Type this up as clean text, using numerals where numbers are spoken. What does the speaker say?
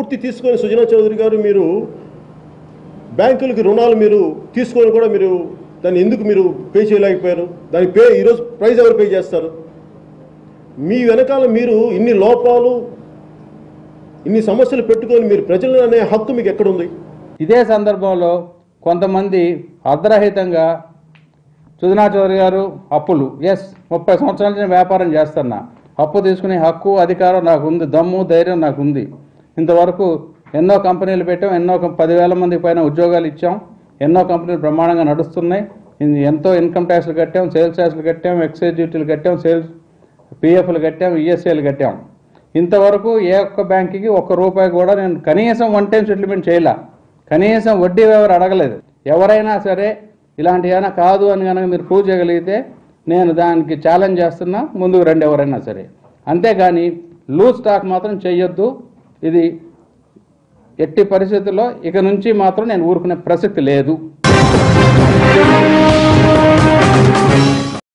కక్కుర్తి తీసుకొని సుజనా చౌదరి గారు మీరు బ్యాంకులకి రుణాలు మీరు తీసుకొని కూడా మీరు దాన్ని ఎందుకు మీరు పే చేయలేకపోయారు? దాని ఈరోజు ప్రైజ్ ఎవరు పే చేస్తారు? మీ వెనకాల మీరు ఇన్ని లోపాలు ఇన్ని సమస్యలు పెట్టుకొని మీరు ప్రజలను అనే హక్కు మీకు ఎక్కడుంది? ఇదే సందర్భంలో కొంతమంది అర్ధరహితంగా సుజనా చౌదరి గారు అప్పులు 30 సంవత్సరాల నుంచి వ్యాపారం చేస్తున్నా, అప్పు తీసుకునే హక్కు అధికారం నాకు ఉంది, దమ్ము ధైర్యం నాకు ఉంది. ఇంతవరకు ఎన్నో కంపెనీలు పెట్టాం, ఎన్నో 10,000 మందికి పైన ఉద్యోగాలు ఇచ్చాం, ఎన్నో కంపెనీలు బ్రహ్మాండంగా నడుస్తున్నాయి. ఎంతో ఇన్కమ్ ట్యాక్స్లు కట్టాం, సేల్స్ ట్యాక్స్లు కట్టాం, ఎక్సైజ్ డ్యూటీలు కట్టాం, సేల్స్ పిఎఫ్లు కట్టాం, ఈఎస్ఐలు కట్టాం. ఇంతవరకు ఏ ఒక్క బ్యాంకుకి ₹1 కూడా నేను కనీసం 1 టైం సెటిల్మెంట్ చేయలే, కనీసం వడ్డీ ఎవరు అడగలేదు. ఎవరైనా సరే ఇలాంటి ఏమైనా కాదు అని కనుక మీరు ప్రూవ్ చేయగలిగితే నేను దానికి ఛాలెంజ్ చేస్తున్నా, ముందుకు రండి ఎవరైనా సరే. అంతేగాని లూజ్ స్టాక్ మాత్రం చేయొద్దు. ఇది ఎట్టి పరిస్థితుల్లో ఇక నుంచి మాత్రం నేను ఊరుకునే ప్రసక్తి లేదు.